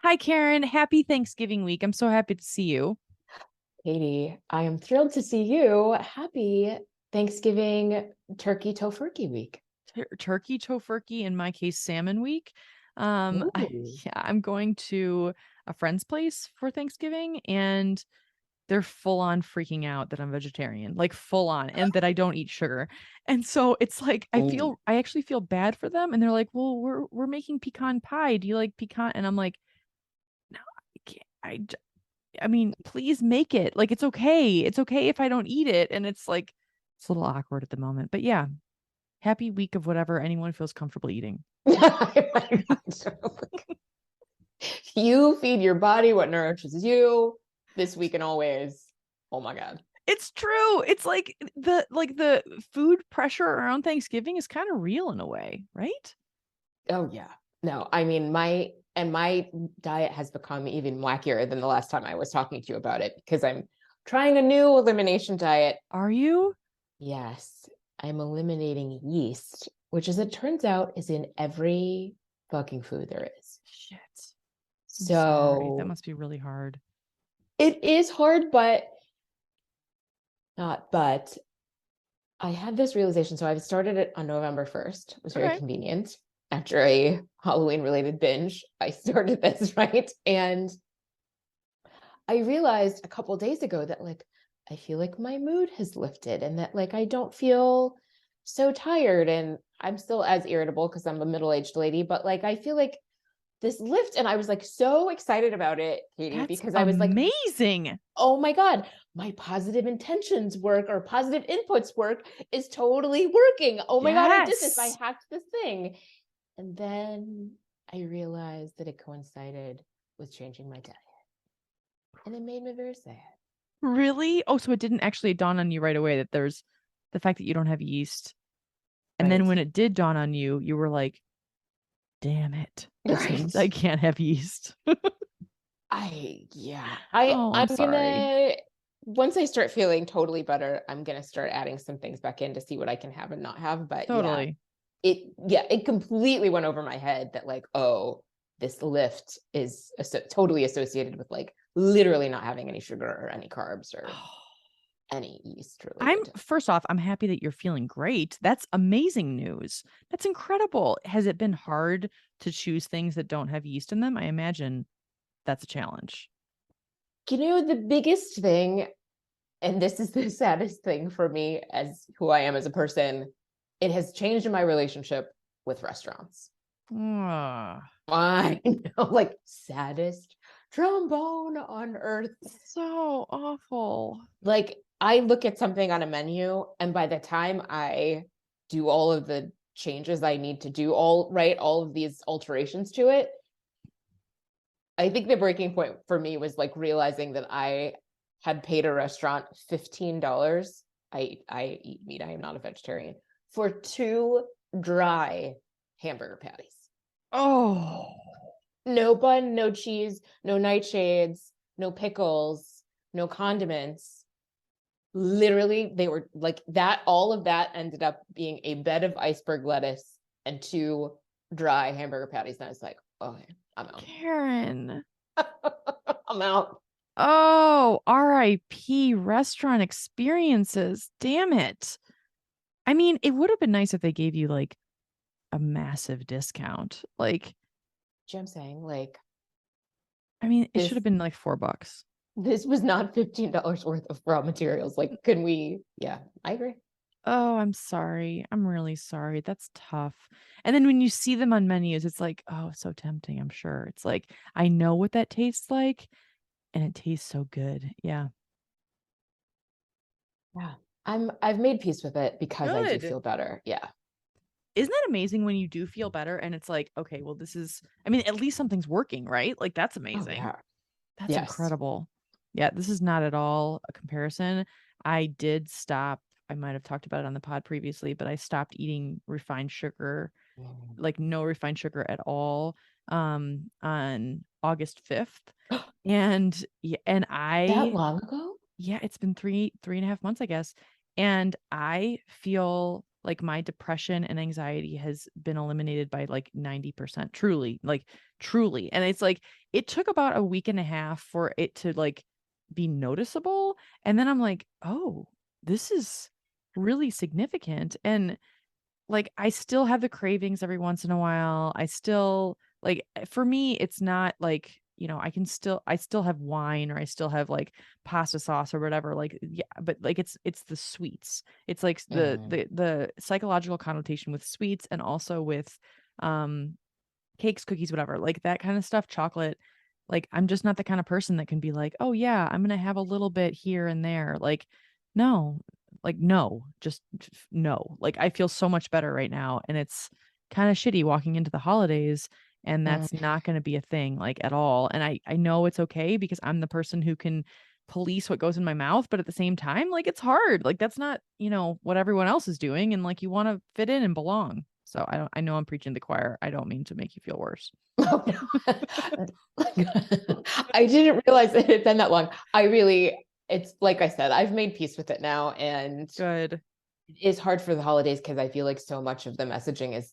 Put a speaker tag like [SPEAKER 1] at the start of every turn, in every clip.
[SPEAKER 1] Hi, Karen. Happy Thanksgiving week. I'm so happy to see you.
[SPEAKER 2] Katie, I am thrilled to see you. Happy Thanksgiving Turkey Tofurkey week.
[SPEAKER 1] Turkey tofurkey, in my case, salmon week.
[SPEAKER 2] Ooh.
[SPEAKER 1] Yeah, I'm going to a friend's place for Thanksgiving, and they're full on freaking out that I'm vegetarian, like full on, and that I don't eat sugar. And so it's like
[SPEAKER 2] Ooh.
[SPEAKER 1] I actually feel bad for them, and they're like, "Well, we're making pecan pie. Do you like pecan?" And I'm like, "No, I can't. I mean, please make it. Like it's okay. It's okay if I don't eat it." And it's like it's a little awkward at the moment. But yeah, happy week of whatever anyone feels comfortable eating.
[SPEAKER 2] You feed your body what nourishes you this week and always. Oh my God.
[SPEAKER 1] It's true. It's like the food pressure around Thanksgiving is kind of real in a way, right?
[SPEAKER 2] Oh yeah. No, I mean my diet has become even wackier than the last time I was talking to you about it because I'm trying a new elimination diet.
[SPEAKER 1] Are you?
[SPEAKER 2] Yes, I'm eliminating yeast, which as it turns out is in every fucking food there is.
[SPEAKER 1] Shit. I'm sorry. That
[SPEAKER 2] So
[SPEAKER 1] must be really hard.
[SPEAKER 2] it is hard, but not, but I had this realization. So I started it on November 1st. It was very
[SPEAKER 1] Okay.
[SPEAKER 2] convenient. After a Halloween related binge, I started this, right? And I realized a couple days ago that I feel like my mood has lifted and that I don't feel so tired and I'm still as irritable because I'm a middle-aged lady, but I feel like this lift and I was so excited about it, Katie,
[SPEAKER 1] That's
[SPEAKER 2] because I was like,
[SPEAKER 1] amazing.
[SPEAKER 2] oh my God, my positive intentions work or positive inputs work is totally working. Oh my God, I did this. I
[SPEAKER 1] Yes.
[SPEAKER 2] hacked this thing. And then I realized that it coincided with changing my diet. And it made me very sad.
[SPEAKER 1] Really? Oh, so it didn't actually dawn on you right away that there's the fact that you don't have yeast. And then
[SPEAKER 2] Right.
[SPEAKER 1] when it did dawn on you, you were like, damn it. This means I
[SPEAKER 2] Right.
[SPEAKER 1] can't have yeast.
[SPEAKER 2] Yeah. I
[SPEAKER 1] Oh, I'm
[SPEAKER 2] I'm
[SPEAKER 1] sorry.
[SPEAKER 2] gonna once I start feeling totally better, I'm gonna start adding some things back in to see what I can have and not have. But
[SPEAKER 1] Totally.
[SPEAKER 2] it completely went over my head that oh, this lift is totally associated with literally not having any sugar or any carbs or any yeast
[SPEAKER 1] I'm
[SPEAKER 2] related.
[SPEAKER 1] first off, I'm happy that you're feeling great. That's amazing news. That's incredible. Has it been hard to choose things that don't have yeast in them? I imagine that's a challenge.
[SPEAKER 2] The biggest thing, and this is the saddest thing for me as who I am as a person, it has changed my relationship with restaurants.
[SPEAKER 1] Ah,
[SPEAKER 2] I know, saddest trombone on earth.
[SPEAKER 1] so awful.
[SPEAKER 2] I look at something on a menu, and by the time I do all of the changes I need to do, all of these alterations to it, I think the breaking point for me was realizing that I had paid a restaurant $15. I eat meat. I am not a vegetarian for two dry hamburger patties.
[SPEAKER 1] Oh,
[SPEAKER 2] No bun, no cheese, no nightshades, no pickles, no condiments. Literally, they were that. All of that ended up being a bed of iceberg lettuce and two dry hamburger patties. And I was like, okay, I'm out.
[SPEAKER 1] Karen.
[SPEAKER 2] I'm out.
[SPEAKER 1] Oh, RIP restaurant experiences. Damn it. I mean, it would have been nice if they gave you like a massive discount. Like,
[SPEAKER 2] You know what I'm saying?
[SPEAKER 1] I mean, it should
[SPEAKER 2] This
[SPEAKER 1] have been like $4.
[SPEAKER 2] this was not $15 worth of raw materials. Can we? Yeah, I agree.
[SPEAKER 1] Oh, I'm sorry. I'm really sorry. That's tough. And then when you see them on menus, it's like, oh, so tempting, I'm sure. It's like, I know what that tastes like, and it tastes so good. Yeah.
[SPEAKER 2] Yeah. I've made peace with it because I do
[SPEAKER 1] Good.
[SPEAKER 2] feel better. Yeah.
[SPEAKER 1] Isn't that amazing when you do feel better and it's like, okay, well, this is, I mean, at least something's working, right? Like, that's
[SPEAKER 2] Oh
[SPEAKER 1] amazing.
[SPEAKER 2] yeah.
[SPEAKER 1] That's
[SPEAKER 2] Yes.
[SPEAKER 1] incredible. Yeah, this is not at all a comparison. I did stop. I might have talked about it on the pod previously, but I stopped eating refined sugar,
[SPEAKER 2] Mm.
[SPEAKER 1] like no refined sugar at all, on August 5th. And yeah, and
[SPEAKER 2] That
[SPEAKER 1] I,
[SPEAKER 2] long ago?
[SPEAKER 1] yeah, it's been three and a half months, I guess. And I feel like my depression and anxiety has been eliminated by like 90%, truly, like truly. And it's like, it took about a week and a half for it to like be noticeable. And then I'm like, oh, this is really significant. And like, I still have the cravings every once in a while. I still like, for me, it's not like, I still have wine, or I still have like pasta sauce or whatever. Like, yeah, but like it's the sweets. It's like
[SPEAKER 2] Mhm.
[SPEAKER 1] the psychological connotation with sweets, and also with um cakes, cookies, whatever, like that kind of stuff, chocolate. Like, I'm just not the kind of person that can be like, oh yeah, I'm gonna have a little bit here and there. Like, no, like no, just no. Like, I feel so much better right now, and it's kind of shitty walking into the holidays, and
[SPEAKER 2] Mm.
[SPEAKER 1] that's not going to be a thing like at all. And I know it's okay because I'm the person who can police what goes in my mouth, but at the same time, like, it's hard. Like, that's not, what everyone else is doing, and like, you want to fit in and belong. So I know I'm preaching to the choir. I don't mean to make you feel worse.
[SPEAKER 2] Oh, no. I didn't realize it had been that long. It's like I said, I've made peace with it now. And
[SPEAKER 1] Good.
[SPEAKER 2] it is hard for the holidays because I feel like so much of the messaging is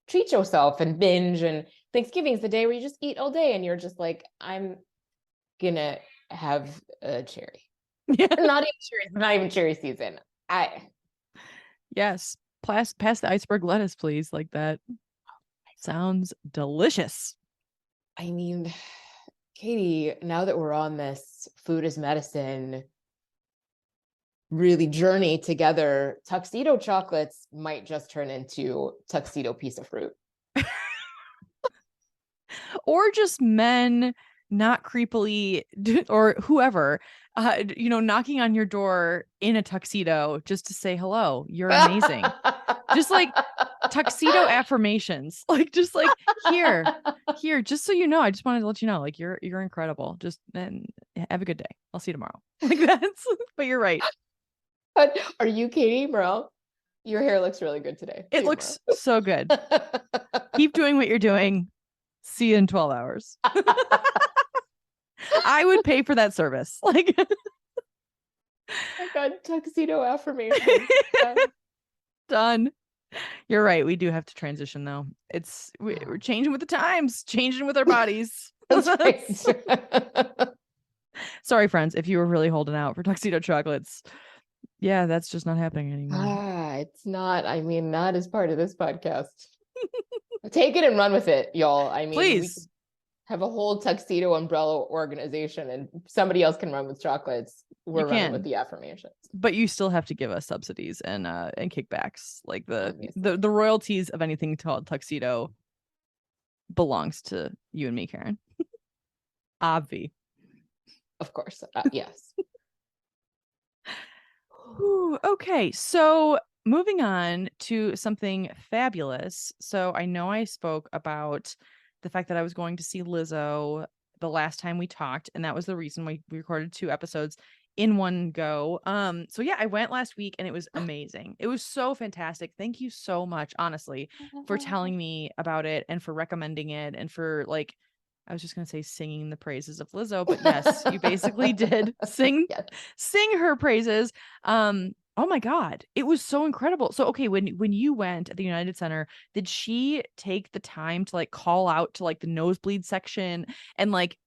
[SPEAKER 2] treat yourself and binge. And Thanksgiving is the day where you just eat all day. And you're just like, I'm gonna have a cherry.
[SPEAKER 1] Yeah.
[SPEAKER 2] Not even cherry season. I
[SPEAKER 1] Yes. Pass the iceberg lettuce, please. Like that. Sounds delicious.
[SPEAKER 2] I mean, Katie, now that we're on this food is medicine really journey together, tuxedo chocolates might just turn into tuxedo piece of fruit.
[SPEAKER 1] Or just men not creepily, or whoever, knocking on your door in a tuxedo just to say hello. You're amazing. Just like tuxedo affirmations. Like, just like, here, just so you know, I just wanted to let you know, like, you're incredible. Just, and have a good day. I'll see you tomorrow. Like, that's, but you're right.
[SPEAKER 2] But are you Katie Morel? Your hair looks really good today. See
[SPEAKER 1] It
[SPEAKER 2] you tomorrow.
[SPEAKER 1] looks so good. Keep doing what you're doing. See you in 12 hours. I would pay for that service. Like,
[SPEAKER 2] I got tuxedo affirmation.
[SPEAKER 1] done. You're right. We do have to transition though. We're changing with the times, changing with our bodies.
[SPEAKER 2] That's right.
[SPEAKER 1] Sorry, friends, if you were really holding out for tuxedo chocolates. Yeah, that's just not happening anymore.
[SPEAKER 2] It's not, I mean, not as part of this podcast. Take it and run with it, y'all. I mean, we could
[SPEAKER 1] Please.
[SPEAKER 2] have a whole tuxedo umbrella organization and somebody else can run with chocolates.
[SPEAKER 1] You
[SPEAKER 2] We're running with
[SPEAKER 1] can,
[SPEAKER 2] the affirmations.
[SPEAKER 1] but you still have to give us subsidies and kickbacks. Like
[SPEAKER 2] Obviously.
[SPEAKER 1] the royalties of anything called tuxedo belongs to you and me, Karen. Obvi.
[SPEAKER 2] Of course. Yes.
[SPEAKER 1] Ooh, okay, so moving on to something fabulous. So I know I spoke about the fact that I was going to see Lizzo the last time we talked, and that was the reason we recorded 2 episodes in one go. So yeah, I went last week and it was amazing. It was so fantastic. Thank you so much, honestly, for telling me about it and for recommending it and for, like, I was just gonna say singing the praises of Lizzo, but yes, you basically did
[SPEAKER 2] Yes.
[SPEAKER 1] sing her praises. Oh my God, it was so incredible. So okay, when you went at the United Center, did she take the time to like call out to like the nosebleed section and like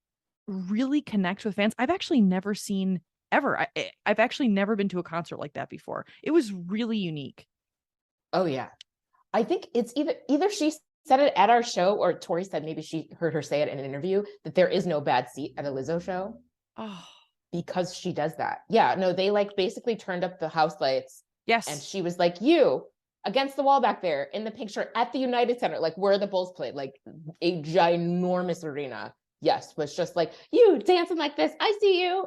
[SPEAKER 1] really connect with fans? I've actually never seen ever. I've actually never been to a concert like that before. It was really unique.
[SPEAKER 2] Oh yeah. I think it's either she said it at our show or Tori said maybe she heard her say it in an interview that there is no bad seat at a Lizzo show
[SPEAKER 1] Oh,
[SPEAKER 2] because she does that. Yeah, no, they like basically turned up the house lights and
[SPEAKER 1] yes.
[SPEAKER 2] she was like, you against the wall back there in the picture at the United Center, like where the Bulls played, like a ginormous arena. Yes, was just like, you dancing like this. I see you.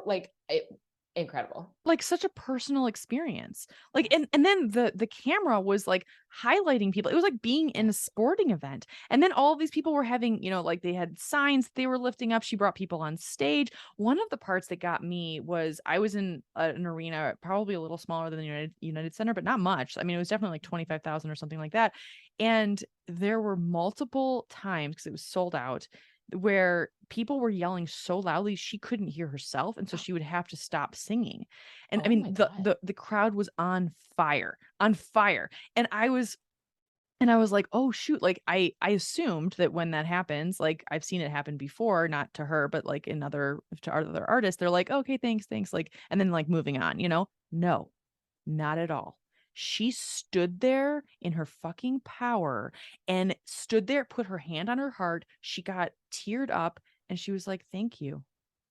[SPEAKER 2] Incredible.
[SPEAKER 1] Like such a personal experience. Like, and then the camera was like highlighting people. It was like being in a sporting event. And then all of these people were having, like they had signs they were lifting up. She brought people on stage. One of the parts that got me was I was in an arena probably a little smaller than the United Center, but not much. I mean, it was definitely like 25,000 or something like that. And there were multiple times, because it was sold out, where people were yelling so loudly she couldn't hear herself, and so she would have to stop singing. And I
[SPEAKER 2] Oh
[SPEAKER 1] mean,
[SPEAKER 2] my
[SPEAKER 1] the
[SPEAKER 2] God.
[SPEAKER 1] the crowd was on fire, on fire. And I was like, "Oh shoot." Like I assumed that when that happens, like I've seen it happen before, not to her, but like in other artists, they're like, "Okay, thanks, thanks." Like, and then like moving on, you know? No, not at all. She stood there in her fucking power and stood there, put her hand on her heart. She got teared up and she was like, "Thank you."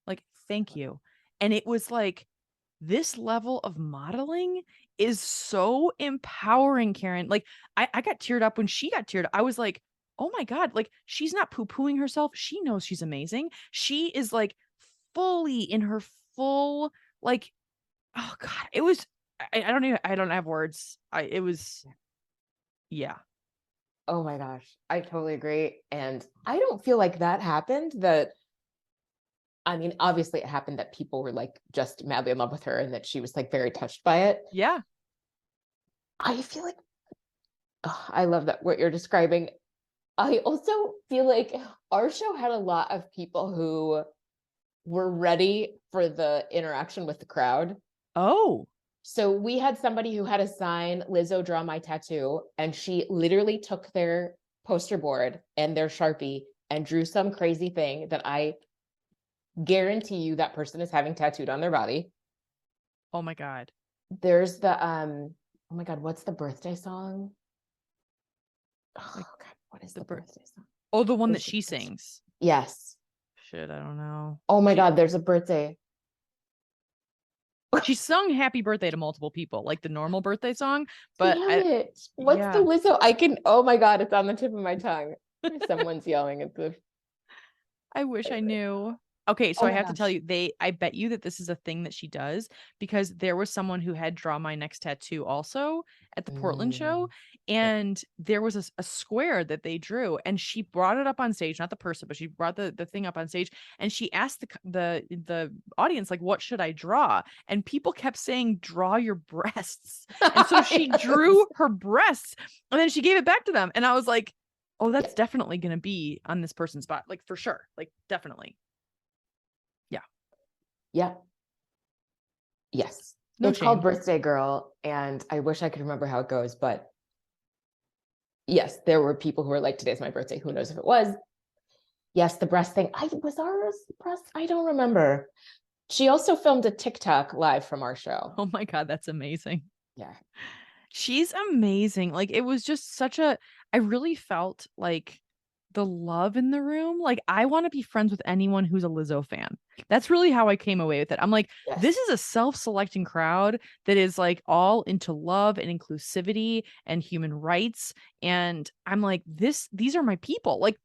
[SPEAKER 1] Like, "Thank you." And it was like, this level of modeling is so empowering, Karen. Like, I got teared up when she got teared. I was like, oh my God, like she's not poo-pooing herself. She knows she's amazing. She is like fully in her full, like, oh God, it was, I don't have words. It was, yeah.
[SPEAKER 2] Oh my gosh. I totally agree. And I don't feel like that happened. I mean, obviously it happened that people were like just madly in love with her and that she was like very touched by it.
[SPEAKER 1] Yeah.
[SPEAKER 2] I feel like, oh, I love that what you're describing. I also feel like our show had a lot of people who were ready for the interaction with the crowd.
[SPEAKER 1] Oh,
[SPEAKER 2] So we had somebody who had a sign, Lizzo draw my tattoo, and she literally took their poster board and their Sharpie and drew some crazy thing that I guarantee you that person is having tattooed on their body.
[SPEAKER 1] oh my God.
[SPEAKER 2] There's the oh my God, what's the birthday song? Oh
[SPEAKER 1] Like
[SPEAKER 2] God, what is
[SPEAKER 1] the
[SPEAKER 2] the
[SPEAKER 1] bird.
[SPEAKER 2] birthday song?
[SPEAKER 1] Oh, the one that
[SPEAKER 2] There's
[SPEAKER 1] she sings.
[SPEAKER 2] yes.
[SPEAKER 1] Shit, I don't know.
[SPEAKER 2] Oh my God, there's a birthday.
[SPEAKER 1] She sung happy birthday to multiple people, like the normal birthday song, but
[SPEAKER 2] Damn it. What's the
[SPEAKER 1] yeah.
[SPEAKER 2] Lizzo? Oh my God, it's on the tip of my tongue. Someone's yelling at the
[SPEAKER 1] I wish I knew. Okay, so
[SPEAKER 2] oh
[SPEAKER 1] I
[SPEAKER 2] my
[SPEAKER 1] have to tell
[SPEAKER 2] gosh.
[SPEAKER 1] you, I bet you that this is a thing that she does because there was someone who had Draw My Next Tattoo also at the Portland show,
[SPEAKER 2] Mm, yeah.
[SPEAKER 1] and there was a square that they drew, and she brought it up on stage, not the person, but she brought the thing up on stage, and she asked the audience like, "What should I draw?" And people kept saying, "Draw your breasts," and so she drew
[SPEAKER 2] Yes.
[SPEAKER 1] her breasts, and then she gave it back to them, and I was like, oh,
[SPEAKER 2] Yeah.
[SPEAKER 1] that's definitely gonna be on this person's spot, like, for sure, like, definitely. Yeah,
[SPEAKER 2] Yeah. Yes.
[SPEAKER 1] no
[SPEAKER 2] It's called
[SPEAKER 1] shame.
[SPEAKER 2] Birthday Girl, and I wish I could remember how it goes, but yes, there were people who were like, today's my birthday. Who knows if it was? Yes, the breast thing. I was ours breast. I don't remember. She also filmed a TikTok live from our show.
[SPEAKER 1] Oh my God, that's amazing.
[SPEAKER 2] Yeah.
[SPEAKER 1] She's amazing, like, it was just such a I really felt, like, the love in the room, like, I wanna be friends with anyone who's a Lizzo fan. That's really how I came away with it. I'm like, this
[SPEAKER 2] Yes.
[SPEAKER 1] is a self-selecting crowd that is, like, all into love and inclusivity and human rights, and I'm like, these are my people, like,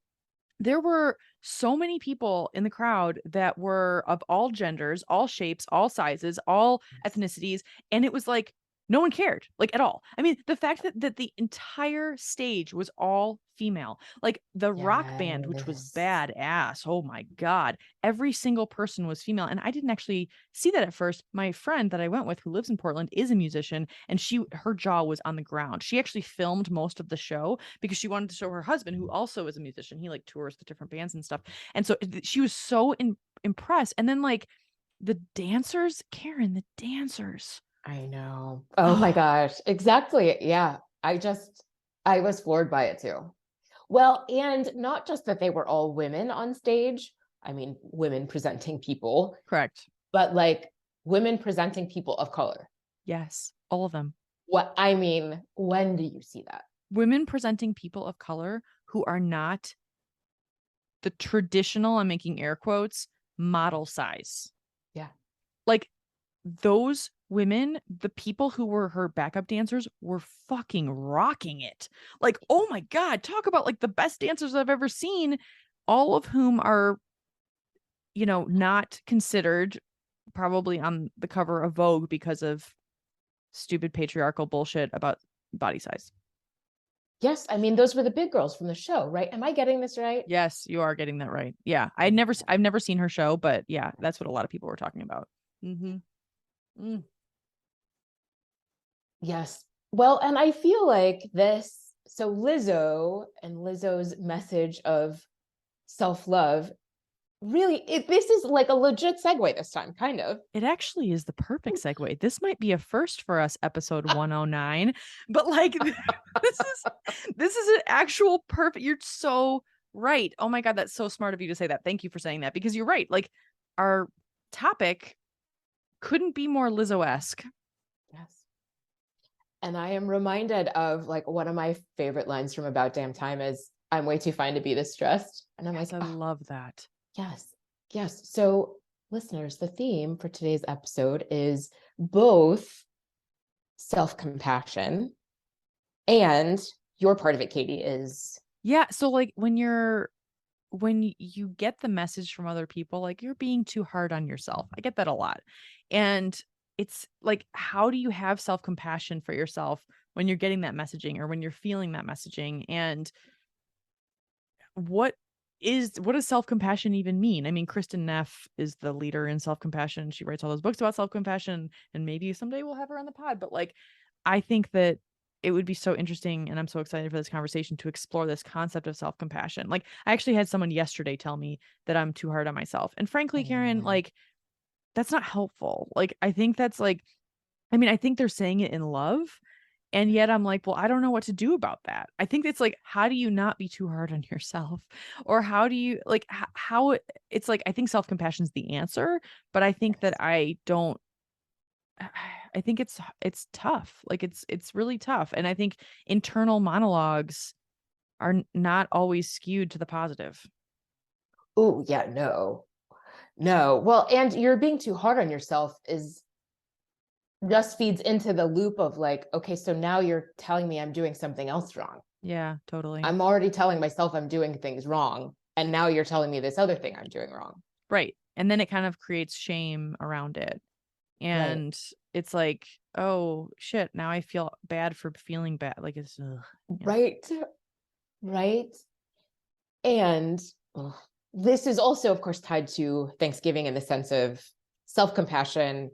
[SPEAKER 1] there were so many people in the crowd that were of all genders, all shapes, all sizes, all
[SPEAKER 2] Yes.
[SPEAKER 1] ethnicities, and it was like no one cared, like at all. I mean, the fact that the entire stage was all female, like the rock band, which was
[SPEAKER 2] Yes.
[SPEAKER 1] badass. Oh my God. Every single person was female. And I didn't actually see that at first. My friend that I went with, who lives in Portland, is a musician, and her jaw was on the ground. She actually filmed most of the show because she wanted to show her husband, who also is a musician. He like tours with different bands and stuff. And so she was so impressed. And then like the dancers, Karen, the dancers.
[SPEAKER 2] I know. Oh my
[SPEAKER 1] Oh,
[SPEAKER 2] gosh. Exactly. Yeah. I was floored by it too. Well, and not just that they were all women on stage. I mean, women presenting people,
[SPEAKER 1] correct.
[SPEAKER 2] but like women presenting people of color.
[SPEAKER 1] Yes, all of them.
[SPEAKER 2] What I mean, when do you see that?
[SPEAKER 1] Women presenting people of color who are not the traditional, I'm making air quotes, model size.
[SPEAKER 2] Yeah.
[SPEAKER 1] Like those women, the people who were her backup dancers were fucking rocking it. Like, oh my God, talk about like the best dancers I've ever seen, all of whom are, not considered probably on the cover of Vogue because of stupid patriarchal bullshit about body size.
[SPEAKER 2] Yes. I mean, those were the big girls from the show, right? Am I getting this right?
[SPEAKER 1] Yes, you are getting that right. Yeah.
[SPEAKER 2] Oh my
[SPEAKER 1] I've
[SPEAKER 2] God.
[SPEAKER 1] never seen her show, but yeah, that's what a lot of people were talking about. Mhm. Mm.
[SPEAKER 2] Yes. Well, and I feel like so Lizzo and Lizzo's message of self-love, really, this is like a legit segue this time, kind of.
[SPEAKER 1] It actually is the perfect segue. This might be a first for us, episode 109, but like this is an actual perfect. You're so right. Oh my God, that's so smart of you to say that. Thank you for saying that, because you're right. Like, our topic couldn't be more Lizzo-esque.
[SPEAKER 2] Yes. And I am reminded of like one of my favorite lines from About Damn Time is, I'm way too fine to be this stressed. And I'm
[SPEAKER 1] Yes,
[SPEAKER 2] like,
[SPEAKER 1] I
[SPEAKER 2] oh,
[SPEAKER 1] love that.
[SPEAKER 2] yes, yes. So, listeners, the theme for today's episode is both self-compassion and your part of it, Katie, is
[SPEAKER 1] Yeah, so like when you get the message from other people, like, you're being too hard on yourself. I get that a lot. And it's like, how do you have self-compassion for yourself when you're getting that messaging or when you're feeling that messaging? And what what does self-compassion even mean? I mean, Kristen Neff is the leader in self-compassion. She writes all those books about self-compassion, and maybe someday we'll have her on the pod. But like, I think that it would be so interesting, and I'm so excited for this conversation to explore this concept of self-compassion. Like, I actually had someone yesterday tell me that I'm too hard on myself. And frankly, Karen,
[SPEAKER 2] mm,
[SPEAKER 1] like, that's not helpful. Like, I think that's like, I mean, I think they're saying it in love, and yet I'm like, well, I don't know what to do about that. I think it's like, how do you not be too hard on yourself? Or how do you like it's like, I think self-compassion is the answer, but I think that
[SPEAKER 2] yes.
[SPEAKER 1] I don't I think it's tough. Like, it's really tough. And I think internal monologues are not always skewed to the positive.
[SPEAKER 2] Oh, yeah, no. No. Well, and you're being too hard on yourself is just feeds into the loop of like, okay, so now you're telling me I'm doing something else wrong.
[SPEAKER 1] Yeah, totally.
[SPEAKER 2] I'm already telling myself I'm doing things wrong. And now you're telling me this other thing I'm doing wrong.
[SPEAKER 1] Right. And then it kind of creates shame around it.
[SPEAKER 2] Right.
[SPEAKER 1] And it's like, oh shit, now I feel bad for feeling bad. Like, it's yeah.
[SPEAKER 2] Right. Right. And ugh, this is also, of course, tied to Thanksgiving in the sense of self-compassion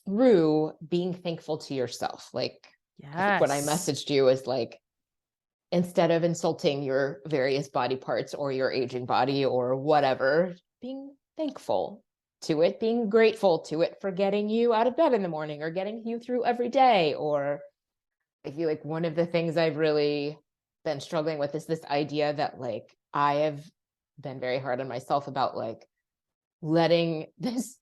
[SPEAKER 2] through being thankful to yourself. Like, I think what I
[SPEAKER 1] Yes.
[SPEAKER 2] messaged you is like, instead of insulting your various body parts or your aging body or whatever, being thankful to it, being grateful to it for getting you out of bed in the morning or getting you through every day. Or I feel like one of the things I've really been struggling with is this idea that like I have been very hard on myself about like letting this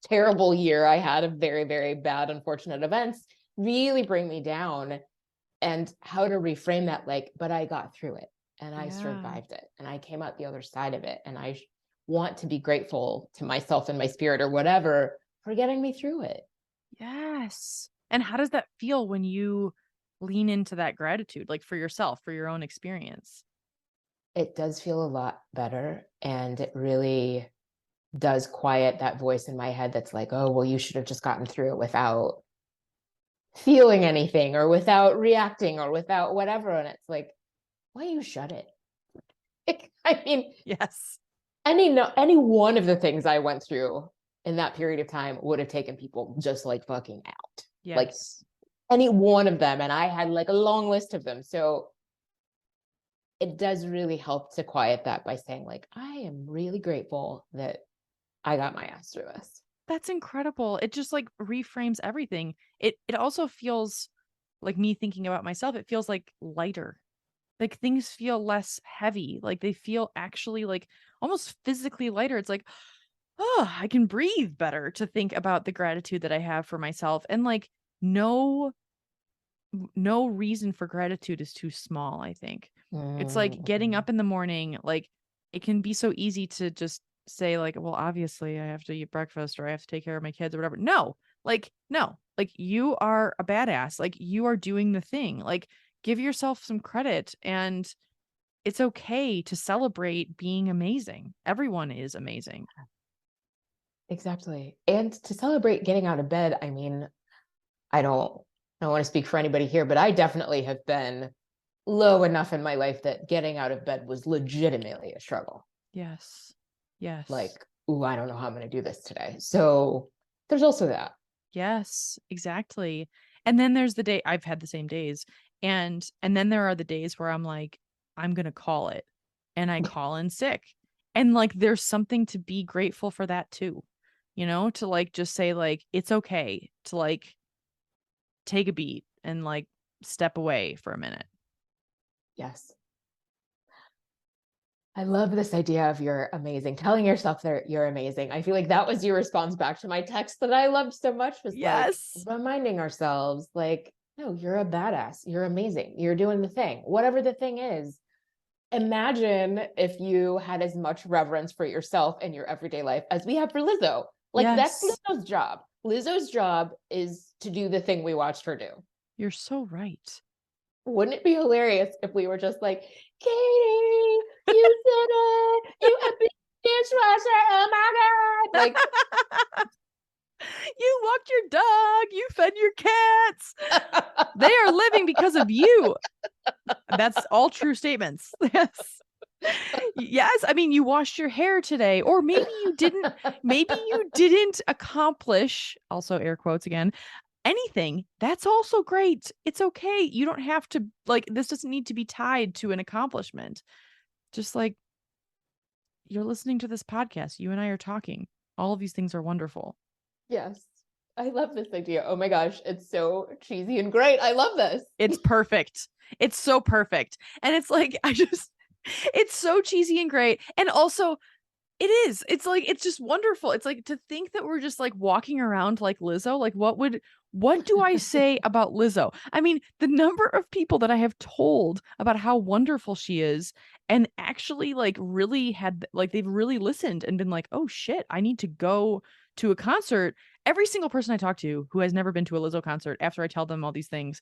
[SPEAKER 2] terrible year I had of very, very bad, unfortunate events really bring me down, and how to reframe that, like, but I got through it and I
[SPEAKER 1] Yeah.
[SPEAKER 2] survived it and I came out the other side of it. And I want to be grateful to myself and my spirit or whatever for getting me through it.
[SPEAKER 1] Yes. And how does that feel when you lean into that gratitude, like, for yourself, for your own experience?
[SPEAKER 2] It does feel a lot better. And it really does quiet that voice in my head that's like, oh, well, you should have just gotten through it without feeling anything or without reacting or without whatever. And it's like, why you shut it? I mean,
[SPEAKER 1] Yes.
[SPEAKER 2] any one of the things I went through in that period of time would have taken people just like fucking out. Like
[SPEAKER 1] Yes.
[SPEAKER 2] any one of them. And I had like a long list of them. So it does really help to quiet that by saying, like, I am really grateful that I got my ass through this.
[SPEAKER 1] That's incredible. It just, like, reframes everything. It also feels like, me thinking about myself, it feels like lighter. Like, things feel less heavy. Like, they feel actually, like, almost physically lighter. It's like, oh, I can breathe better to think about the gratitude that I have for myself. And like, no no reason for gratitude is too small, I think. It's like getting
[SPEAKER 2] Mm-hmm.
[SPEAKER 1] up in the morning, like, it can be so easy to just say, like, well, obviously I have to eat breakfast or I have to take care of my kids or whatever. No. Like, no. Like, you are a badass. Like, you are doing the thing. Like, give yourself some credit, and it's okay to celebrate being amazing. Everyone is amazing.
[SPEAKER 2] Exactly. And to celebrate getting out of bed, I mean, I don't want to speak for anybody here, but I definitely have been low enough in my life that getting out of bed was legitimately a struggle.
[SPEAKER 1] Yes. Yes.
[SPEAKER 2] Like, ooh, I don't know how I'm going to do this today. So there's also that.
[SPEAKER 1] Yes, exactly. And then there's the day I've had the same days. And then there are the days where I'm like, I'm gonna call it. and I call in sick. And like there's something to be grateful for that too. To like just say like it's okay to like take a beat and like step away for a minute.
[SPEAKER 2] Yes. I love this idea of you're amazing. Telling yourself that you're amazing. I feel like that was your response back to my text that I loved so much, was like
[SPEAKER 1] Yes.
[SPEAKER 2] reminding ourselves, like, no, you're a badass. You're amazing. You're doing the thing, whatever the thing is. Imagine if you had as much reverence for yourself in your everyday life as we have for Lizzo. Like, that's
[SPEAKER 1] Yes.
[SPEAKER 2] Lizzo's job. Lizzo's job is to do the thing we watched her do.
[SPEAKER 1] You're so right.
[SPEAKER 2] Wouldn't it be hilarious if we were just like, Katie, you did it. You a big dishwasher. Oh my God. Like,
[SPEAKER 1] You walked your dog. You fed your cats. They are living because of you. That's all true statements. Yes. Yes. I mean, you washed your hair today, or maybe you didn't. Maybe you didn't accomplish, also air quotes again, anything. That's also great. It's okay. You don't have to, like, this doesn't need to be tied to an accomplishment. Just like you're listening to this podcast, you and I are talking. All of these things are wonderful.
[SPEAKER 2] yes, I love this idea. Oh my gosh, it's so cheesy and great. I love this.
[SPEAKER 1] It's perfect. It's so perfect. And it's like, it's so cheesy and great. And also, it is. It's like, it's just wonderful. It's like to think that we're just like walking around like Lizzo. Like, what do I say about Lizzo? I mean, the number of people that I have told about how wonderful she is and actually like really had, like, they've really listened and been like, oh shit, I need to go to a concert. Every single person I talk to who has never been to a Lizzo concert, after I tell them all these things,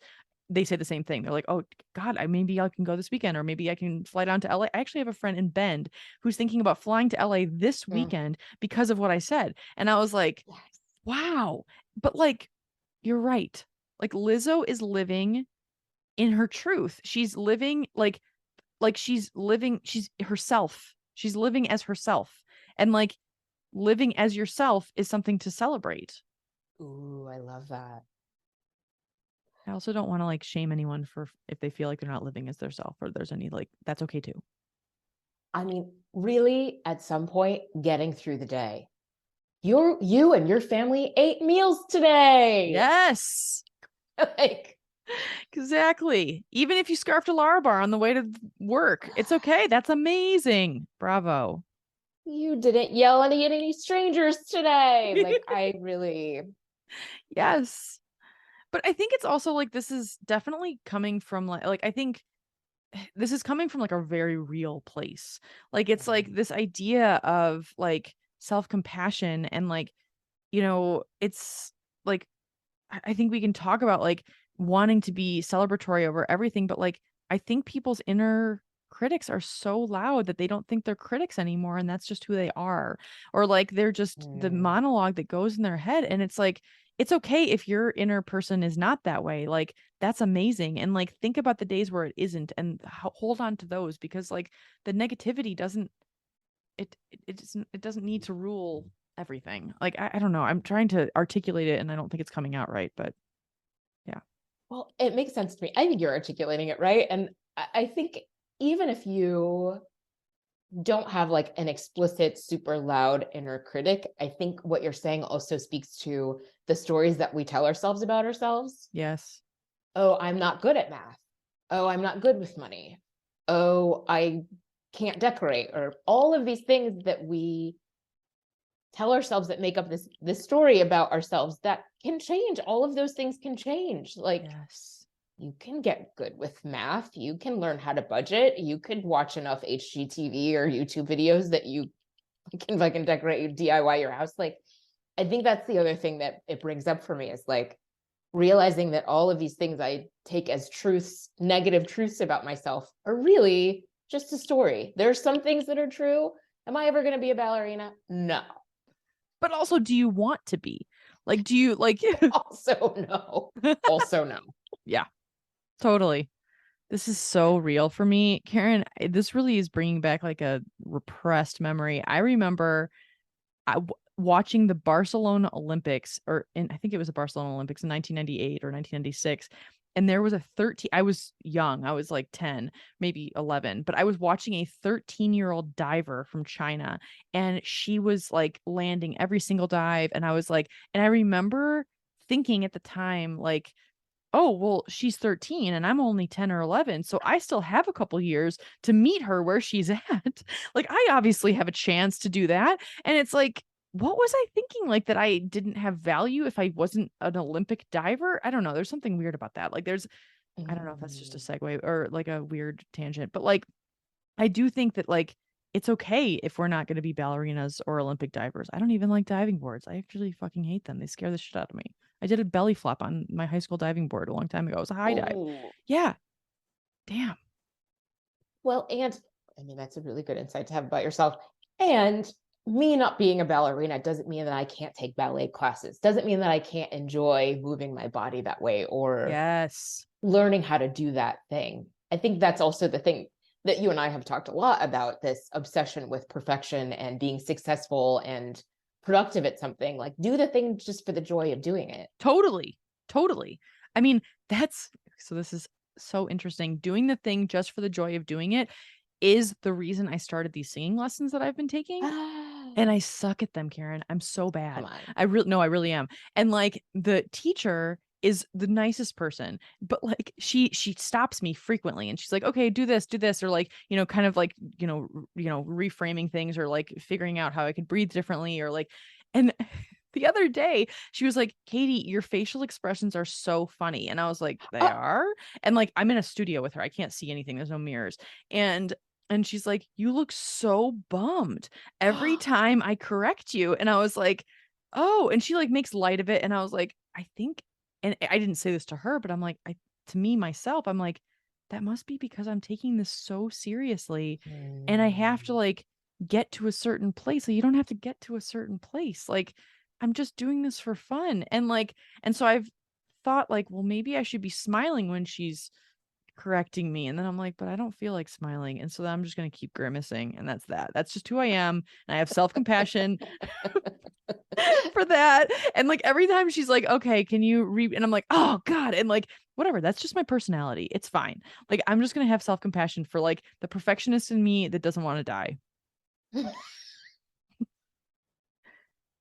[SPEAKER 1] they say the same thing. They're like, "Oh God, maybe I can go this weekend, or maybe I can fly down to LA." I actually have a friend in Bend who's thinking about flying to LA this
[SPEAKER 2] Mm.
[SPEAKER 1] weekend because of what I said, and I was like,
[SPEAKER 2] Yes.
[SPEAKER 1] "Wow!" But like, you're right. Like Lizzo is living in her truth. She's living like she's living. She's herself. She's living as herself, and like living as yourself is something to celebrate.
[SPEAKER 2] Ooh, I love that.
[SPEAKER 1] I also don't want to like shame anyone for if they feel like they're not living as their self, or there's any like that's okay too.
[SPEAKER 2] I mean, really, at some point, getting through the day. You and your family ate meals today.
[SPEAKER 1] Yes,
[SPEAKER 2] Like,
[SPEAKER 1] exactly. Even if you scarfed a Larabar on the way to work, it's okay. That's amazing. Bravo.
[SPEAKER 2] you didn't yell at any strangers today. Like, I really,
[SPEAKER 1] Yes. But I think it's also like this is definitely coming from like I think this is coming from like a very real place. Like it's like this idea of like self-compassion and like it's like I think we can talk about like wanting to be celebratory over everything, but like I think people's inner critics are so loud that they don't think they're critics anymore, and that's just who they are. Or like they're just the
[SPEAKER 2] mm,
[SPEAKER 1] monologue that goes in their head, and it's like it's okay if your inner person is not that way. Like that's amazing. And like think about the days where it isn't and hold on to those because like the negativity doesn't it doesn't need to rule everything. Like I don't know. I'm trying to articulate it and I don't think it's coming out right, but yeah.
[SPEAKER 2] well, it makes sense to me. I think you're articulating it right. And I think even if you don't have like an explicit, super loud inner critic, I think what you're saying also speaks to the stories that we tell ourselves about ourselves.
[SPEAKER 1] Yes.
[SPEAKER 2] Oh, I'm not good at math. Oh, I'm not good with money. Oh, I can't decorate, or all of these things that we tell ourselves that make up this story about ourselves that can change. All of those things can change. Like,
[SPEAKER 1] Yes.
[SPEAKER 2] you can get good with math, you can learn how to budget, you could watch enough HGTV or YouTube videos that you can fucking decorate, you DIY your house. Like, I think that's the other thing that it brings up for me, is like realizing that all of these things I take as truths, negative truths about myself, are really just a story. There are some things that are true. Am I ever going to be a ballerina? No.
[SPEAKER 1] But also, do you want to be? Like, do you like
[SPEAKER 2] Also, no. Also, no.
[SPEAKER 1] yeah, totally. This is so real for me. Karen, this really is bringing back like a repressed memory. I remember watching the Barcelona Olympics, or in I think it was the Barcelona Olympics in 1998 or 1996. and there was a 13, I was young, I was like 10, maybe 11, but I was watching a 13-year-old diver from China, and she was like landing every single dive, and I was like, and I remember thinking at the time like, oh, well, she's 13 and I'm only 10 or 11. So I still have a couple years to meet her where she's at. Like, I obviously have a chance to do that. And it's like, what was I thinking? Like, that I didn't have value if I wasn't an Olympic diver? I don't know. There's something weird about that. Like, I don't know if that's just a
[SPEAKER 2] Mm.
[SPEAKER 1] segue or like a weird tangent, but like, I do think that like, it's okay if we're not going to be ballerinas or Olympic divers. I don't even like diving boards. I actually fucking hate them. They scare the shit out of me. I did a belly flop on my high school diving board a long time ago. It was a high dive.
[SPEAKER 2] Oh,
[SPEAKER 1] Yeah. Damn.
[SPEAKER 2] well, and I mean, that's a really good insight to have about yourself. And me not being a ballerina doesn't mean that I can't take ballet classes, doesn't mean that I can't enjoy moving my body that way or
[SPEAKER 1] Yes.
[SPEAKER 2] learning how to do that thing. I think that's also the thing that you and I have talked a lot about, this obsession with perfection and being successful and productive at something. Like, do the thing just for the joy of doing it.
[SPEAKER 1] Totally. Totally. I mean, that's so this is so interesting. Doing the thing just for the joy of doing it is the reason I started these singing lessons that I've been taking. And I suck at them, Karen. I'm so
[SPEAKER 2] Come
[SPEAKER 1] bad.
[SPEAKER 2] on.
[SPEAKER 1] I really no, I really am. And like the teacher is the nicest person, but like she stops me frequently and she's like, "Okay, do this," or like, kind of like, reframing things or like figuring out how I could breathe differently or like and the other day she was like, "Katie, your facial expressions are so funny." And I was like, "They
[SPEAKER 2] Uh,
[SPEAKER 1] are?" And like I'm in a studio with her. I can't see anything. There's no mirrors. And she's like, "You look so bummed every time I correct you." And I was like, "Oh," and she like makes light of it. And I was like, I think, and I didn't say this to her, but I'm like, to me myself, I'm like, that must be because I'm taking this so seriously. And I have to
[SPEAKER 2] mm,
[SPEAKER 1] like get to a certain place. Like, you don't have to get to a certain place. Like, I'm just doing this for fun. And like, and so I've thought like, well, maybe I should be smiling when she's correcting me. And then I'm like, but I don't feel like smiling. And so then I'm just going to keep grimacing. And that's that. That's just who I am. And I have self compassion for that. And like every time she's like, okay, can you read? And I'm like, oh God. And like, whatever. That's just my personality. It's fine. Like, I'm just going to have self compassion for like the perfectionist in me that doesn't want to die.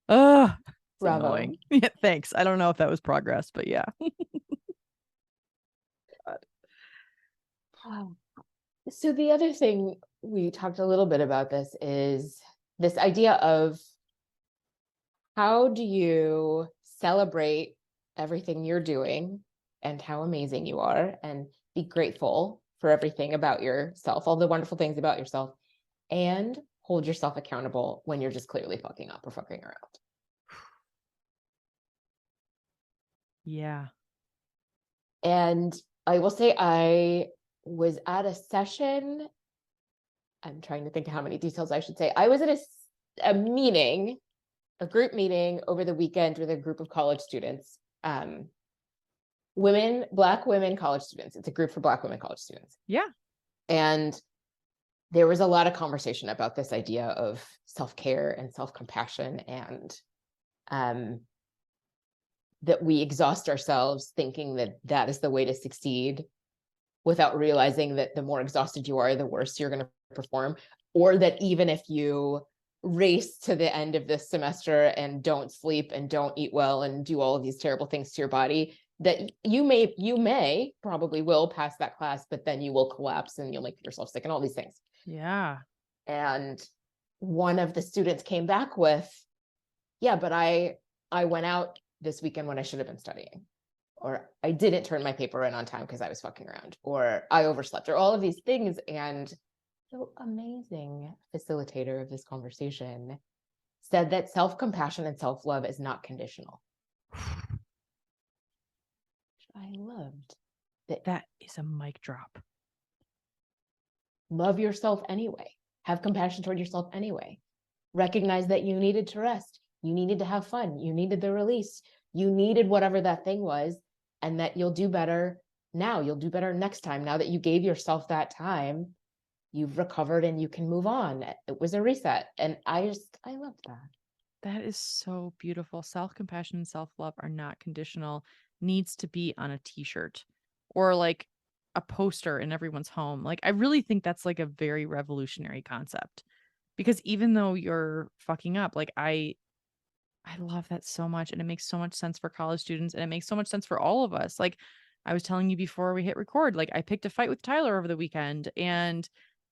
[SPEAKER 1] Ugh. It's
[SPEAKER 2] bravo.
[SPEAKER 1] annoying. Yeah. Thanks. I don't know if that was progress, but yeah.
[SPEAKER 2] So the other thing, we talked a little bit about this, is this idea of how do you celebrate everything you're doing and how amazing you are and be grateful for everything about yourself, all the wonderful things about yourself, and hold yourself accountable when you're just clearly fucking up or fucking around.
[SPEAKER 1] Yeah.
[SPEAKER 2] And I will say, I was at a session. I'm trying to think of how many details I should say. I was at a meeting, a group meeting over the weekend with a group of college students, Black women college students. It's a group for Black women college students.
[SPEAKER 1] Yeah.
[SPEAKER 2] And there was a lot of conversation about this idea of self-care and self-compassion, and that we exhaust ourselves thinking that that is the way to succeed, without realizing that the more exhausted you are, the worse you're going to perform. Or that even if you race to the end of this semester and don't sleep and don't eat well and do all of these terrible things to your body, that you may probably will pass that class, but then you will collapse and you'll make yourself sick and all these things.
[SPEAKER 1] Yeah.
[SPEAKER 2] And one of the students came back with, yeah, but I went out this weekend when I should have been studying, or I didn't turn my paper in on time because I was fucking around, or I overslept, or all of these things. And the amazing facilitator of this conversation said that self-compassion and self-love is not conditional. I loved that.
[SPEAKER 1] That is a mic drop.
[SPEAKER 2] Love yourself anyway. Have compassion toward yourself anyway. Recognize that you needed to rest. You needed to have fun. You needed the release. You needed whatever that thing was, and that you'll do better now. You'll do better next time. Now that you gave yourself that time, you've recovered and you can move on. It was a reset. And I loved that.
[SPEAKER 1] That is so beautiful. Self compassion and self love are not conditional, needs to be on a t shirt or like a poster in everyone's home. Like I really think that's like a very revolutionary concept, because even though you're fucking up, like I love that so much, and it makes so much sense for college students, and it makes so much sense for all of us. Like I was telling you before we hit record, like I picked a fight with Tyler over the weekend, and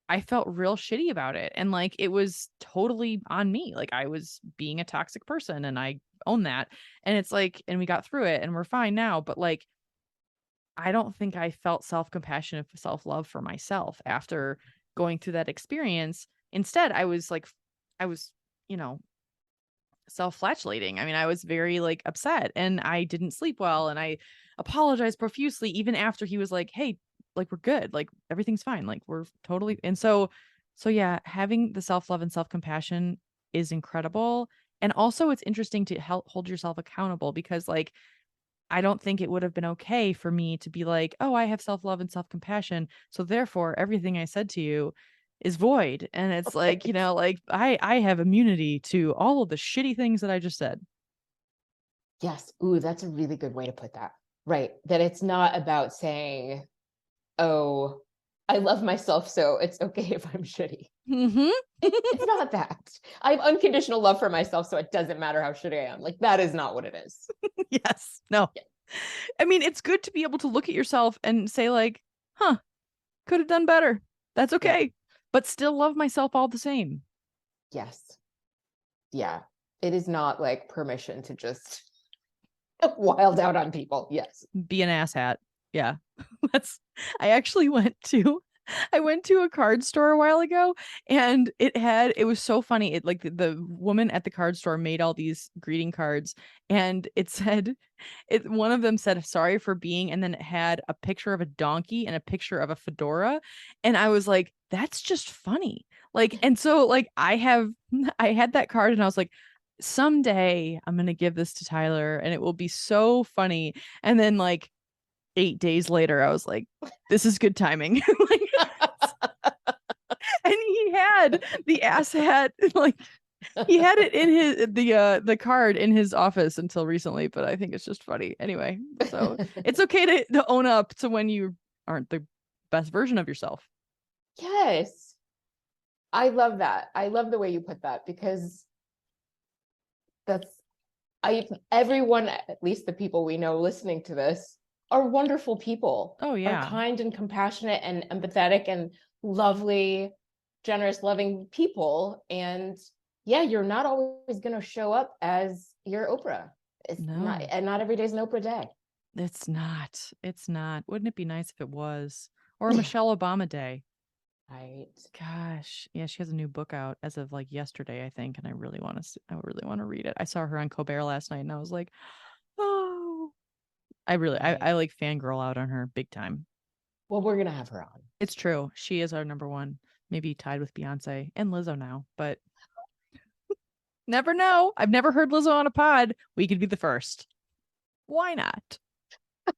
[SPEAKER 1] I felt real shitty about it. And like it was totally on me. Like I was being a toxic person, and I own that. And it's like, and we got through it and we're fine now. But like I don't think I felt self-compassion and self-love for myself after going through that experience. Instead, I was like, I was, you know, self-flatulating. I mean, I was very like upset, and I didn't sleep well, and I apologized profusely even after he was like, "Hey, like we're good. Like everything's fine. Like we're totally." And so yeah, having the self-love and self-compassion is incredible. And also it's interesting to help hold yourself accountable, because like I don't think it would have been okay for me to be like, "Oh, I have self-love and self-compassion, so therefore everything I said to you is void." And it's like,
[SPEAKER 2] Right.
[SPEAKER 1] like I have immunity to all of the shitty things that I just said.
[SPEAKER 2] Yes. Ooh, that's a really good way to put that. Right. That it's not about saying, oh, I love myself, so it's okay if I'm shitty.
[SPEAKER 1] Mhm.
[SPEAKER 2] It's not that. I have unconditional love for myself, so it doesn't matter how shitty I am. Like, that is not what it is.
[SPEAKER 1] Yes. No.
[SPEAKER 2] Yeah.
[SPEAKER 1] I mean, it's good to be able to look at yourself and say like, "Huh, could have done better. That's
[SPEAKER 2] Yeah.
[SPEAKER 1] okay." But still love myself all the same.
[SPEAKER 2] Yes. Yeah. It is not like permission to just wild out on people. Yes.
[SPEAKER 1] Be an asshat. Yeah. That's I actually I went to a card store a while ago, and it was so funny. It like the woman at the card store made all these greeting cards, and it said one of them said sorry for being, and then it had a picture of a donkey and a picture of a fedora. And I was like, that's just funny. Like, and so like I had that card, and I was like, someday I'm gonna give this to Tyler and it will be so funny. And then like 8 days later, I was like, this is good timing. Like, and he had the ass hat, like he had it in his the card in his office until recently, but I think it's just funny. Anyway, so it's okay to own up to when you aren't the best version of yourself.
[SPEAKER 2] Yes. I love that. I love the way you put that, because that's everyone, at least the people we know listening to this, are wonderful people,
[SPEAKER 1] Oh
[SPEAKER 2] are
[SPEAKER 1] yeah.
[SPEAKER 2] kind and compassionate and empathetic and lovely, generous, loving people. And yeah, you're not always going to show up as your Oprah. It's not,
[SPEAKER 1] No,
[SPEAKER 2] and not every day's an Oprah day.
[SPEAKER 1] it's not. It's not. Wouldn't it be nice if it was? Or a Michelle Obama day.
[SPEAKER 2] Right.
[SPEAKER 1] Gosh, yeah, she has a new book out as of like yesterday, I think, and I really want to read it. I saw her on Colbert last night, and I was like, oh, I
[SPEAKER 2] Right.
[SPEAKER 1] like fangirl out on her big time.
[SPEAKER 2] Well, we're going to have her on.
[SPEAKER 1] It's true. She is our number one, maybe tied with Beyonce and Lizzo now, but never know. I've never heard Lizzo on a pod. We could be the first. Why not?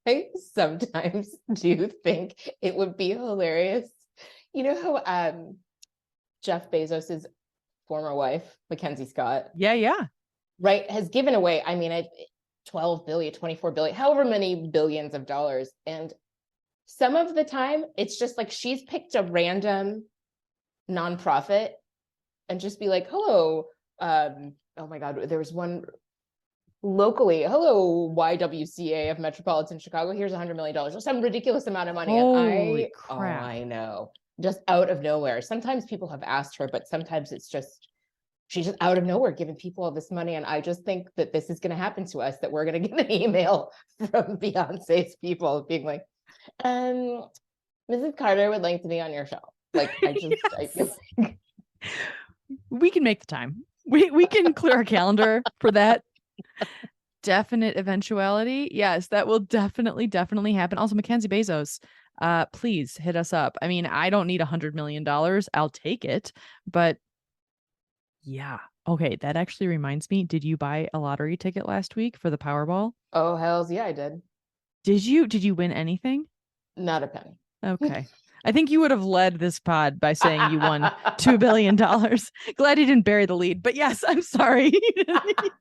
[SPEAKER 2] I sometimes do think it would be hilarious. You know how Jeff Bezos's former wife, Mackenzie Scott,
[SPEAKER 1] Yeah, yeah.
[SPEAKER 2] right, has given away, I mean, 12 billion, 24 billion, however many billions of dollars. And some of the time, it's just like she's picked a random nonprofit and just be like, hello, oh my God, there was one locally, hello, YWCA of Metropolitan Chicago, here's $100 million, or some ridiculous amount of money. And
[SPEAKER 1] Holy
[SPEAKER 2] oh,
[SPEAKER 1] crap.
[SPEAKER 2] I know, just out of nowhere. Sometimes people have asked her, but sometimes it's just, she's just out of nowhere giving people all this money. And I just think that this is going to happen to us, that we're going to get an email from Beyonce's people being like, Mrs. Carter would like to be on your show. Like, I feel
[SPEAKER 1] Yes.
[SPEAKER 2] like
[SPEAKER 1] We can make the time. We can clear our calendar for that definite eventuality. Yes, that will definitely happen. Also, Mackenzie Bezos, please hit us up. I mean, I don't need $100 million. I'll take it, but yeah. Okay, that actually reminds me. Did you buy a lottery ticket last week for the Powerball?
[SPEAKER 2] oh, hells yeah, I did.
[SPEAKER 1] Did you? Did you win anything?
[SPEAKER 2] Not a penny.
[SPEAKER 1] Okay. I think you would have led this pod by saying you won $2 billion. Glad you didn't bury the lead, but yes, I'm sorry.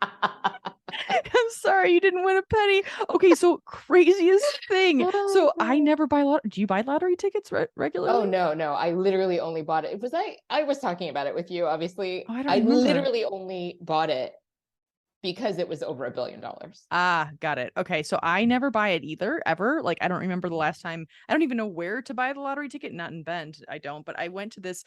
[SPEAKER 1] I'm sorry, you didn't win a penny. Okay, so craziest thing. So I
[SPEAKER 2] Oh,
[SPEAKER 1] never buy lot. Do you buy lottery tickets regularly?
[SPEAKER 2] no, no. I literally only bought it. I was talking about it with you, obviously.
[SPEAKER 1] Oh, I don't
[SPEAKER 2] I
[SPEAKER 1] remember.
[SPEAKER 2] literally only bought it because it was over $1 billion.
[SPEAKER 1] Ah, got it. Okay, so I never buy it either, ever. Like I don't remember the last time. I don't even know where to buy the lottery ticket. Not in Bend, I don't. But I went to this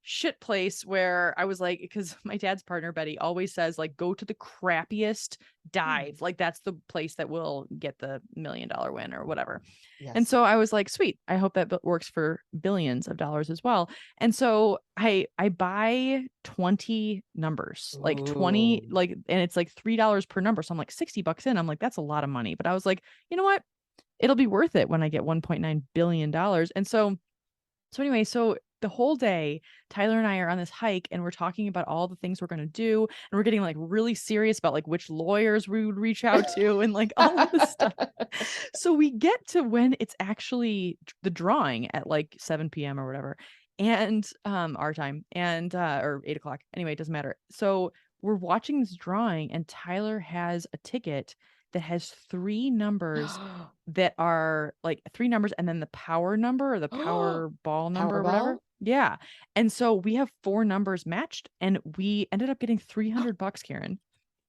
[SPEAKER 1] shit place where I was like, because my dad's partner Betty always says like, go to the crappiest dive. Like that's the place that will get the $1 million win or whatever. And
[SPEAKER 2] Yes.
[SPEAKER 1] so I was like, sweet. I hope that works for billions of dollars as well. And so I buy 20 numbers, like 20,
[SPEAKER 2] Ooh.
[SPEAKER 1] like, and it's like $3 per number. So I'm like $60 in. I'm like, that's a lot of money. But I was like, you know what? It'll be worth it when I get $1.9 billion. And so anyway, so the whole day, Tyler and I are on this hike and we're talking about all the things we're going to do. And we're getting like really serious about like which lawyers we would reach out to and like all of this stuff. So we get to when it's actually the drawing at like 7 p.m. or whatever, and our time, and or 8 o'clock. Anyway, it doesn't matter. So we're watching this drawing, and Tyler has a ticket that has three numbers that are like three numbers and then the power number or the power ball number or whatever.
[SPEAKER 2] Powerball?
[SPEAKER 1] Yeah. And so we have four numbers matched and we ended up getting $300, Karen.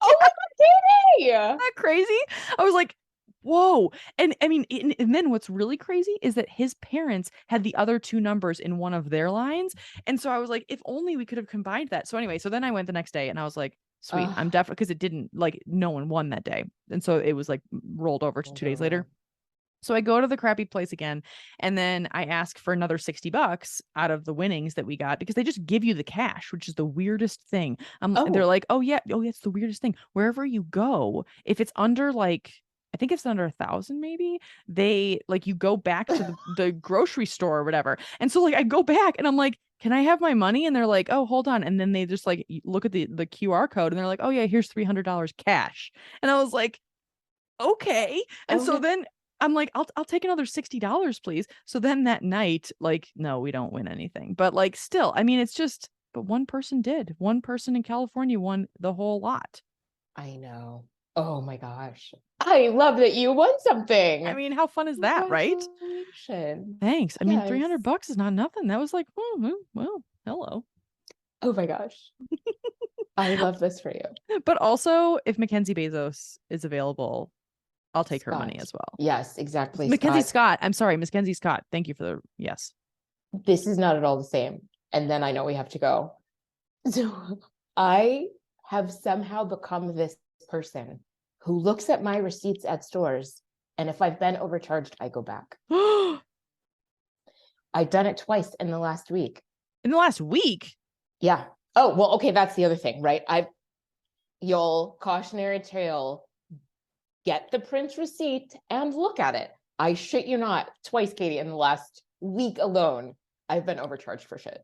[SPEAKER 2] Oh my God, Katie!
[SPEAKER 1] That crazy? I was like, whoa. And I mean, and then what's really crazy is that his parents had the other two numbers in one of their lines. And so I was like, if only we could have combined that. So anyway, so then I went the next day and I was like, sweet, I'm
[SPEAKER 2] Ugh,
[SPEAKER 1] definitely because it didn't like no one won that day. And so it was like rolled over to
[SPEAKER 2] rolled
[SPEAKER 1] 2 days later.
[SPEAKER 2] over.
[SPEAKER 1] So I go to the crappy place again, and then I ask for another $60 out of the winnings that we got because they just give you the cash, which is the weirdest thing. They're
[SPEAKER 2] Oh,
[SPEAKER 1] like, oh yeah, it's the weirdest thing. Wherever you go, if it's under like, I think it's under 1,000, maybe they like you go back to the grocery store or whatever. And so like I go back and I'm like, can I have my money? And they're like, oh, hold on. And then they just like look at the QR code and they're like, oh yeah, here's $300 cash. And I was like, okay. And
[SPEAKER 2] oh
[SPEAKER 1] so
[SPEAKER 2] no.
[SPEAKER 1] then I'm like, I'll take another $60, please. So then that night, like, no, we don't win anything. But like still, I mean, it's just, but one person did. One person in California won the whole lot.
[SPEAKER 2] I know. Oh my gosh. I love that you won
[SPEAKER 1] I
[SPEAKER 2] something.
[SPEAKER 1] mean, how fun is that, right?
[SPEAKER 2] Congratulations.
[SPEAKER 1] Thanks. I mean,
[SPEAKER 2] Yes.
[SPEAKER 1] $300 is not nothing. That was like, well, hello.
[SPEAKER 2] Oh my gosh. I love this for you.
[SPEAKER 1] But also, if Mackenzie Bezos is available, I'll take her money
[SPEAKER 2] Scott.
[SPEAKER 1] as well.
[SPEAKER 2] Yes, exactly,
[SPEAKER 1] Mackenzie
[SPEAKER 2] Scott.
[SPEAKER 1] Scott. I'm sorry, Mackenzie Scott. Thank you for the yes.
[SPEAKER 2] This is not at all the same. And then I know we have to go. So I have somehow become this person who looks at my receipts at stores. And if I've been overcharged, I go back.
[SPEAKER 1] In
[SPEAKER 2] I've done it twice in the last week.
[SPEAKER 1] the last week.
[SPEAKER 2] Yeah. Oh, well, okay. That's the other thing, right? You'll cautionary tale, get the print receipt and look at it. I shit you not, twice, Katie, in the last week alone, I've been overcharged for shit.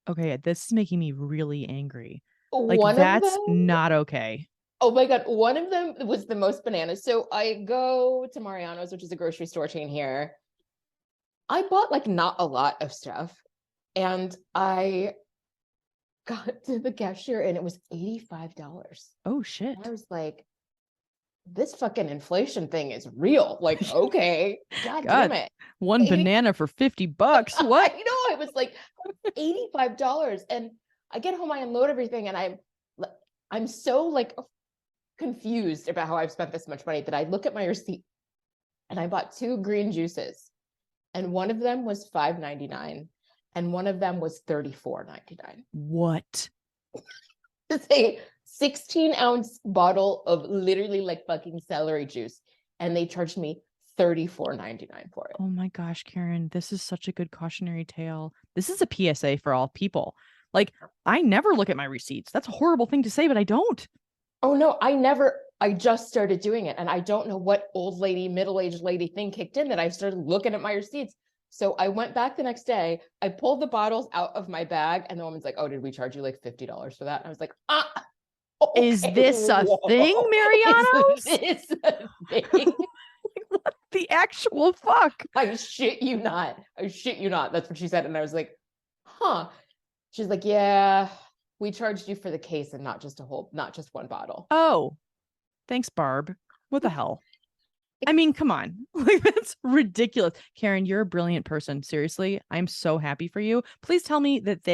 [SPEAKER 1] Okay, this is making me really angry. Like
[SPEAKER 2] One of
[SPEAKER 1] that's
[SPEAKER 2] them,
[SPEAKER 1] not okay.
[SPEAKER 2] oh my God, one of them was the most bananas. So I go to Mariano's, which is a grocery store chain here. I bought like not a lot of stuff. And I got to the cashier and it was $85.
[SPEAKER 1] Oh
[SPEAKER 2] And I
[SPEAKER 1] shit.
[SPEAKER 2] was like, this fucking inflation thing is real. Like, okay, God damn
[SPEAKER 1] God,
[SPEAKER 2] it.
[SPEAKER 1] one
[SPEAKER 2] 80,
[SPEAKER 1] banana for $50. What?
[SPEAKER 2] I know, it was like $85. And I get home, I unload everything, and I'm so like confused about how I've spent this much money that I look at my receipt and I bought two green juices. And one of them was $5.99 and one of them was $34.99.
[SPEAKER 1] What?
[SPEAKER 2] It's a 16-ounce bottle of literally like fucking celery juice. And they charged me $34.99 for it.
[SPEAKER 1] Oh my gosh, Karen, this is such a good cautionary tale. This is a PSA for all people. Like, I never look at my receipts. That's a horrible thing to say, but I don't.
[SPEAKER 2] Oh no, I just started doing it. And I don't know what old lady, middle-aged lady thing kicked in that I started looking at my receipts. So I went back the next day, I pulled the bottles out of my bag, and the woman's like, oh, did we charge you like $50 for that? And I was like,
[SPEAKER 1] Is
[SPEAKER 2] okay,
[SPEAKER 1] this a thing,
[SPEAKER 2] whoa. Is
[SPEAKER 1] Mariano's?
[SPEAKER 2] this a thing?
[SPEAKER 1] What the actual fuck?
[SPEAKER 2] I shit you not. I shit you not. That's what she said. And I was like, huh. She's like, yeah, we charged you for the case and not just one bottle.
[SPEAKER 1] Oh, Thanks, Barb. What the hell? I mean, come on. Like, that's ridiculous. Karen, you're a brilliant person. Seriously, I'm so happy for you. Please tell me that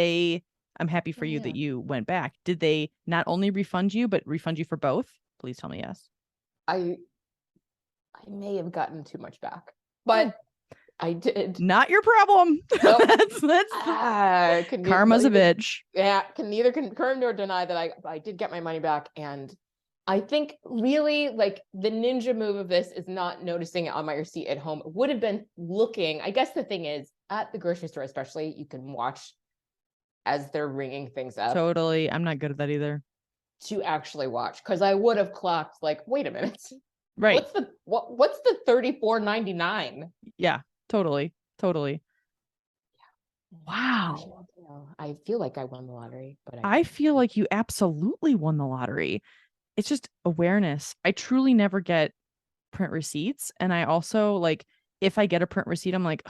[SPEAKER 1] I'm happy for
[SPEAKER 2] Oh,
[SPEAKER 1] you
[SPEAKER 2] yeah.
[SPEAKER 1] that you went back. Did they not only refund you, but refund you for both? Please tell me yes.
[SPEAKER 2] I may have gotten too much back,
[SPEAKER 1] Oh.
[SPEAKER 2] but I did.
[SPEAKER 1] Not your problem.
[SPEAKER 2] Nope.
[SPEAKER 1] That's
[SPEAKER 2] Can
[SPEAKER 1] karma's a
[SPEAKER 2] neither,
[SPEAKER 1] bitch.
[SPEAKER 2] yeah, can neither confirm nor deny that I did get my money back. And I think really like the ninja move of this is not noticing it on my receipt at home. It would have been looking. I guess the thing is at the grocery store, especially, you can watch as they're ringing things up.
[SPEAKER 1] Totally. I'm not good at that either.
[SPEAKER 2] To actually watch, because I would have clocked like, wait a minute,
[SPEAKER 1] Right.
[SPEAKER 2] what's the $34.99?
[SPEAKER 1] Yeah, totally. Wow.
[SPEAKER 2] I feel like I won the lottery, but
[SPEAKER 1] I feel like you absolutely won the lottery. It's just awareness. I truly never get print receipts. And I also like, if I get a print receipt, I'm like,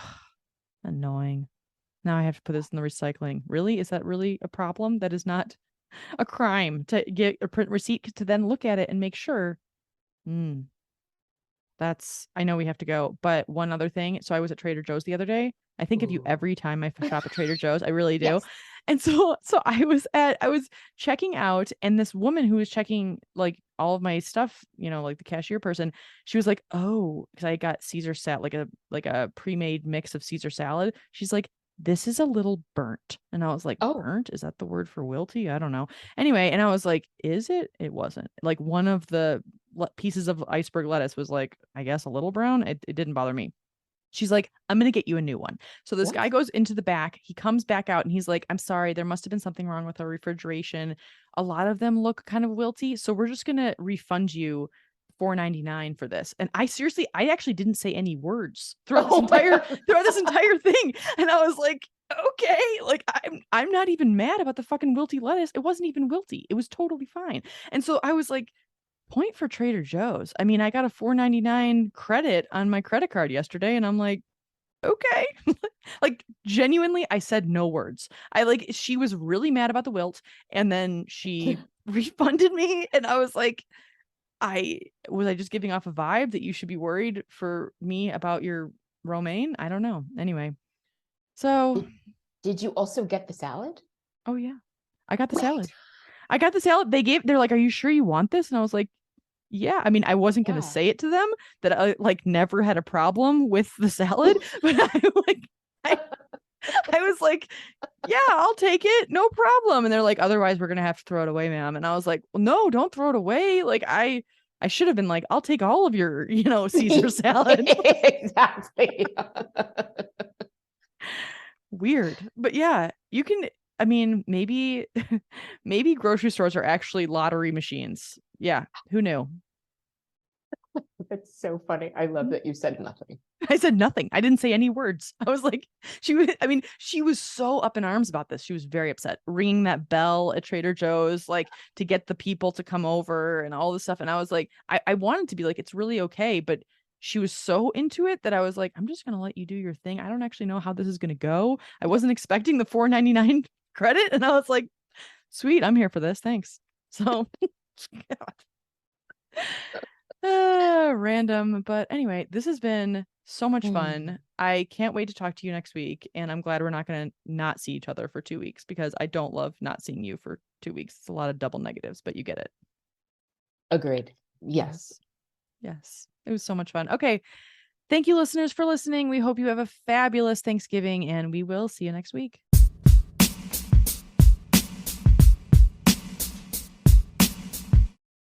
[SPEAKER 1] annoying. Now I have to put this in the recycling. Really? Is that really a problem? That is not a crime to get a print receipt to then look at it and make sure. I know we have to go, but one other thing. So I was at Trader Joe's the other day. I think of you every time I shop at Trader Joe's. I really do.
[SPEAKER 2] Yes.
[SPEAKER 1] And so I was checking out, and this woman who was checking like all of my stuff, like the cashier person, she was like, "Oh, because I got Caesar salad, like a pre-made mix of Caesar salad." She's like, "This is a little burnt." And I was like,
[SPEAKER 2] Oh.
[SPEAKER 1] "Burnt? Is that the word for wilty? I don't know." Anyway, and I was like, "Is it?" It wasn't. Like one of the pieces of iceberg lettuce was like, I guess, a little brown. It didn't bother me. She's like, "I'm going to get you a new one." So this guy goes into the back. He comes back out and he's like, "I'm sorry, there must have been something wrong with our refrigeration. A lot of them look kind of wilty. So we're just going to refund you $4.99 for this." And I actually didn't say any words throughout this entire thing. And I was like, okay, like I'm not even mad about the fucking wilty lettuce. It wasn't even wilty. It was totally fine. And so I was like, point for Trader Joe's. I mean, I got a $4.99 credit on my credit card yesterday, and I'm like, okay. Like, genuinely, I said no words. She was really mad about the wilt, and then she refunded me, and I was like, I just giving off a vibe that you should be worried for me about your romaine? I don't know. Anyway, so
[SPEAKER 2] did you also get the salad?
[SPEAKER 1] Oh yeah, I got the salad. I got the salad. They're like, "Are you sure you want this?" And I was like, yeah. I mean, I wasn't going to say it to them that I like never had a problem with the salad, but I was like, yeah, I'll take it. No problem. And they're like, "Otherwise we're going to have to throw it away, ma'am." And I was like, well, no, don't throw it away. Like I should have been like, "I'll take all of your, Caesar salad."
[SPEAKER 2] Exactly.
[SPEAKER 1] Weird. But yeah, you can, I mean, maybe grocery stores are actually lottery machines. Yeah, who knew?
[SPEAKER 2] That's so funny. I love that you said nothing.
[SPEAKER 1] I said nothing. I didn't say any words. I was like, she was so up in arms about this. She was very upset, ringing that bell at Trader Joe's, like to get the people to come over and all this stuff. And I was like, I wanted to be like, it's really okay. But she was so into it that I was like, I'm just going to let you do your thing. I don't actually know how this is going to go. I wasn't expecting the $4.99 credit. And I was like, sweet, I'm here for this. Thanks. So, random. But anyway, this has been so much fun. I can't wait to talk to you next week. And I'm glad we're not going to not see each other for 2 weeks, because I don't love not seeing you for 2 weeks. It's a lot of double negatives, but you get it.
[SPEAKER 2] Agreed. Yes.
[SPEAKER 1] Yes. It was so much fun. Okay. Thank you, listeners, for listening. We hope you have a fabulous Thanksgiving, and we will see you next week.